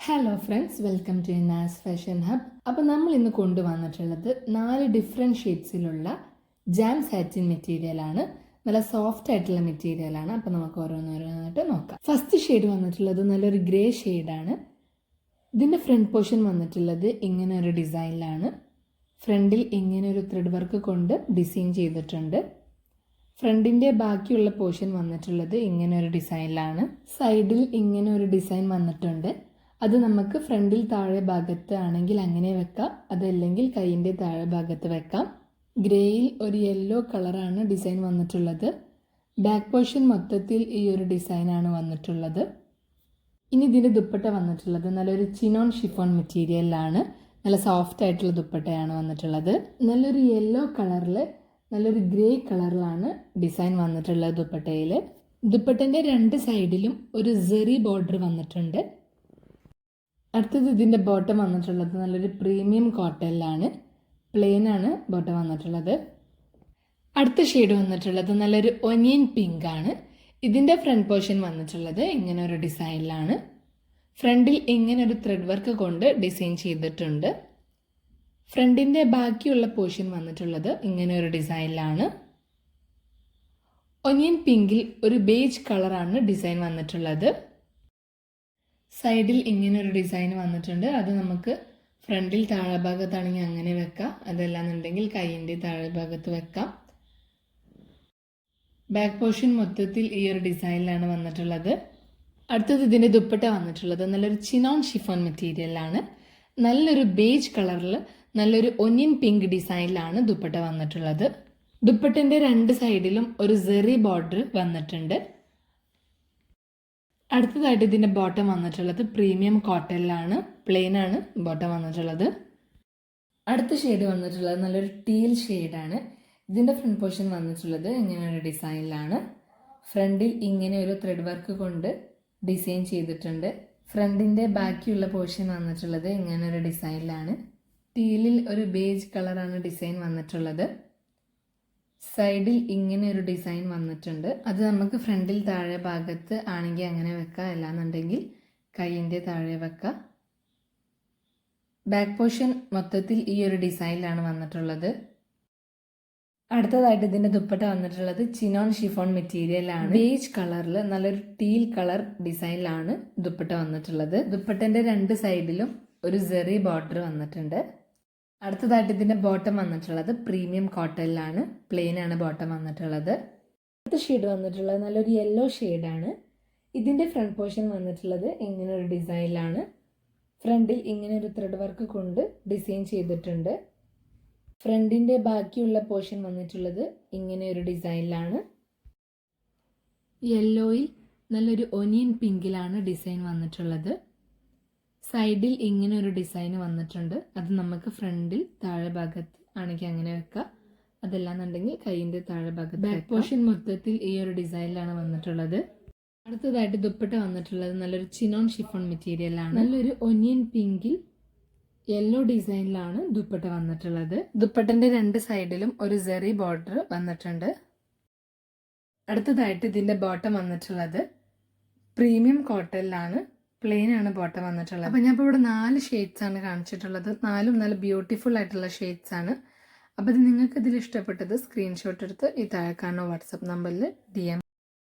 Hello friends, welcome to Naz fashion hub. അപ്പോൾ നമ്മൾ ഇന്ന് കൊണ്ടുവന്നിട്ടുള്ളത് 4 ഡിഫറെൻറ്റ് ഷെയ്ഡ്സിലുള്ള ജാം സാറ്റിൻ മെറ്റീരിയലാണ്. നല്ല സോഫ്റ്റ് ആയിട്ടുള്ള മെറ്റീരിയലാണ്. അപ്പോൾ നമുക്ക് ഓരോന്നോരോന്നായിട്ട് നോക്കാം. ഫസ്റ്റ് ഷെയ്ഡ് വന്നിട്ടുള്ളത് നല്ലൊരു ഗ്രേ ഷെയ്ഡാണ്. ഇതിൻ്റെ ഫ്രണ്ട് പോർഷൻ വന്നിട്ടുള്ളത് ഇങ്ങനെ ഒരു ഡിസൈനിലാണ്. ഫ്രണ്ടിൽ ഇങ്ങനെ ഒരു ത്രെഡ് വർക്ക് കൊണ്ട് ഡിസൈൻ ചെയ്തിട്ടുണ്ട്. ഫ്രണ്ടിൻ്റെ ബാക്കിയുള്ള പോർഷൻ വന്നിട്ടുള്ളത് ഇങ്ങനെ ഒരു ഡിസൈനിലാണ്. സൈഡിൽ ഇങ്ങനെ ഒരു ഡിസൈൻ വന്നിട്ടുണ്ട്. അത് നമുക്ക് ഫ്രണ്ടിൽ താഴെ ഭാഗത്ത് ആണെങ്കിൽ അങ്ങനെ വെക്കാം, അതല്ലെങ്കിൽ കൈയിൻ്റെ താഴെ ഭാഗത്ത് വെക്കാം. ഗ്രേയിൽ ഒരു യെല്ലോ കളറാണ് ഡിസൈൻ വന്നിട്ടുള്ളത്. ബാക്ക് പോർഷൻ മൊത്തത്തിൽ ഈ ഒരു ഡിസൈനാണ് വന്നിട്ടുള്ളത്. ഇനി ഇതിൻ്റെ ദുപ്പട്ട വന്നിട്ടുള്ളത് നല്ലൊരു ചിനോൺ ഷിഫോൺ മെറ്റീരിയലിലാണ്. നല്ല സോഫ്റ്റ് ആയിട്ടുള്ള ദുപ്പട്ടയാണ് വന്നിട്ടുള്ളത്. നല്ലൊരു യെല്ലോ കളറിൽ നല്ലൊരു ഗ്രേ കളറിലാണ് ഡിസൈൻ വന്നിട്ടുള്ളത് ദുപ്പട്ടയിൽ. ദുപ്പട്ടൻ്റെ 2 സൈഡിലും ഒരു സെറി ബോർഡർ വന്നിട്ടുണ്ട്. അടുത്തത് ഇതിൻ്റെ ബോട്ടം വന്നിട്ടുള്ളത് നല്ലൊരു പ്രീമിയം കോട്ടണിലാണ്. പ്ലെയിൻ ആണ് ബോട്ടം വന്നിട്ടുള്ളത്. അടുത്ത ഷെയ്ഡ് വന്നിട്ടുള്ളത് നല്ലൊരു ഒനിയൻ പിങ്ക് ആണ്. ഇതിൻ്റെ ഫ്രണ്ട് പോർഷൻ വന്നിട്ടുള്ളത് ഇങ്ങനെ ഒരു ഡിസൈനിലാണ്. ഫ്രണ്ടിൽ ഇങ്ങനെ ഒരു ത്രെഡ് വർക്ക് കൊണ്ട് ഡിസൈൻ ചെയ്തിട്ടുണ്ട്. ഫ്രണ്ടിൻ്റെ ബാക്കിയുള്ള പോർഷൻ വന്നിട്ടുള്ളത് ഇങ്ങനെ ഒരു ഡിസൈനിലാണ്. ഒനിയൻ പിങ്കിൽ ഒരു ബേജ് കളറാണ് ഡിസൈൻ വന്നിട്ടുള്ളത്. സൈഡിൽ ഇങ്ങനെ ഒരു ഡിസൈൻ വന്നിട്ടുണ്ട്. അത് നമുക്ക് ഫ്രണ്ടിൽ താഴെ ഭാഗത്താണെങ്കിൽ അങ്ങനെ വെക്കാം, അതല്ലാന്നുണ്ടെങ്കിൽ കൈയിൻ്റെ താഴെ ഭാഗത്ത് വെക്കാം. ബാക്ക് പോർഷൻ മൊത്തത്തിൽ ഈ ഒരു ഡിസൈനിലാണ് വന്നിട്ടുള്ളത്. അടുത്തത് ഇതിൻ്റെ ദുപ്പട്ട വന്നിട്ടുള്ളത് നല്ലൊരു ചിനോൺ ഷിഫോൺ മെറ്റീരിയലാണ്. നല്ലൊരു ബേജ് കളറിൽ നല്ലൊരു ഒനിയൻ പിങ്ക് ഡിസൈനിലാണ് ദുപ്പട്ട വന്നിട്ടുള്ളത്. ദുപ്പട്ടൻ്റെ 2 സൈഡിലും ഒരു സെറി ബോർഡർ വന്നിട്ടുണ്ട്. അടുത്തതായിട്ട് ഇതിൻ്റെ ബോട്ടം വന്നിട്ടുള്ളത് പ്രീമിയം കോട്ടണിലാണ്. പ്ലെയിൻ ആണ് ബോട്ടം വന്നിട്ടുള്ളത്. അടുത്ത ഷെയ്ഡ് വന്നിട്ടുള്ളത് നല്ലൊരു ടീൽ ഷെയ്ഡാണ്. ഇതിൻ്റെ ഫ്രണ്ട് പോർഷൻ വന്നിട്ടുള്ളത് ഇങ്ങനെ ഒരു ഡിസൈനിലാണ്. ഫ്രണ്ടിൽ ഇങ്ങനെ ഒരു ത്രെഡ് വർക്ക് കൊണ്ട് ഡിസൈൻ ചെയ്തിട്ടുണ്ട്. ഫ്രണ്ടിൻ്റെ ബാക്കിയുള്ള പോർഷൻ വന്നിട്ടുള്ളത് ഇങ്ങനെ ഒരു ഡിസൈനിലാണ്. ടീലിൽ ഒരു ബേജ് കളറാണ് ഡിസൈൻ വന്നിട്ടുള്ളത്. സൈഡിൽ ഇങ്ങനെ ഒരു ഡിസൈൻ വന്നിട്ടുണ്ട്. അത് നമുക്ക് ഫ്രണ്ടിൽ താഴെ ഭാഗത്ത് ആണെങ്കിൽ അങ്ങനെ വെക്കാം, അല്ലാന്നുണ്ടെങ്കിൽ കൈയിൻ്റെ താഴെ വെക്കാം. ബാക്ക് പോർഷൻ മൊത്തത്തിൽ ഈ ഒരു ഡിസൈനിലാണ് വന്നിട്ടുള്ളത്. അടുത്തതായിട്ട് ഇതിൻ്റെ ദുപ്പട്ട വന്നിട്ടുള്ളത് ചിനോൺ ഷിഫോൺ മെറ്റീരിയലാണ്. ബേജ് കളറിൽ നല്ലൊരു ടീൽ കളർ ഡിസൈനിലാണ് ദുപ്പട്ട വന്നിട്ടുള്ളത്. ദുപ്പട്ടൻ്റെ 2 സൈഡിലും ഒരു സെറി ബോർഡർ വന്നിട്ടുണ്ട്. അടുത്തതായിട്ട് ഇതിൻ്റെ ബോട്ടം വന്നിട്ടുള്ളത് പ്രീമിയം കോട്ടണിലാണ്. പ്ലെയിൻ ആണ് ബോട്ടം വന്നിട്ടുള്ളത്. അടുത്ത ഷെയ്ഡ് വന്നിട്ടുള്ളത് നല്ലൊരു യെല്ലോ ഷെയ്ഡാണ്. ഇതിൻ്റെ ഫ്രണ്ട് പോർഷൻ വന്നിട്ടുള്ളത് ഇങ്ങനെ ഒരു ഡിസൈനിലാണ്. ഫ്രണ്ടിൽ ഇങ്ങനെ ഒരു ത്രെഡ് വർക്ക് കൊണ്ട് ഡിസൈൻ ചെയ്തിട്ടുണ്ട്. ഫ്രണ്ടിൻ്റെ ബാക്കിയുള്ള പോർഷൻ വന്നിട്ടുള്ളത് ഇങ്ങനെ ഒരു ഡിസൈനിലാണ്. യെല്ലോയിൽ നല്ലൊരു ഒനിയൻ പിങ്കിലാണ് ഡിസൈൻ വന്നിട്ടുള്ളത്. സൈഡിൽ ഇങ്ങനെ ഒരു ഡിസൈൻ വന്നിട്ടുണ്ട്. അത് നമുക്ക് ഫ്രണ്ടിൽ താഴെ ഭാഗത്ത് ആണെങ്കിൽ അങ്ങനെ വെക്കാം, അതല്ലാന്നുണ്ടെങ്കിൽ കൈയിൻ്റെ താഴെ ഭാഗത്ത്. ബാക്ക് പോർഷൻ മൊത്തത്തിൽ ഈ ഒരു ഡിസൈനിലാണ് വന്നിട്ടുള്ളത്. അടുത്തതായിട്ട് ദുപ്പട്ട വന്നിട്ടുള്ളത് നല്ലൊരു ചിനോൺ ഷിഫോൺ മെറ്റീരിയലാണ്. നല്ലൊരു ഒനിയൻ പിങ്കിൽ യെല്ലോ ഡിസൈനിലാണ് ദുപ്പട്ട വന്നിട്ടുള്ളത്. ദുപ്പട്ടൻ്റെ 2 സൈഡിലും ഒരു സെറി ബോർഡർ വന്നിട്ടുണ്ട്. അടുത്തതായിട്ട് ഇതിൻ്റെ ബോട്ടം വന്നിട്ടുള്ളത് പ്രീമിയം കോട്ടണിലാണ്. പ്ലെയിൻ ആണ് ബോട്ടം വന്നിട്ടുള്ളത്. അപ്പോൾ ഞാൻ ഇപ്പോൾ ഇവിടെ 4 ഷെയ്ഡ്സ് ആണ് കാണിച്ചിട്ടുള്ളത്. 4ഉം നല്ല ബ്യൂട്ടിഫുൾ ആയിട്ടുള്ള ഷെയ്ഡ്സ് ആണ്. അപ്പോൾ ഇത് നിങ്ങൾക്ക് ഇതിൽ ഇഷ്ടപ്പെട്ടത് സ്ക്രീൻഷോട്ട് എടുത്ത് ഈ താഴെ കാണുന്ന വാട്സപ്പ് നമ്പറിൽ DM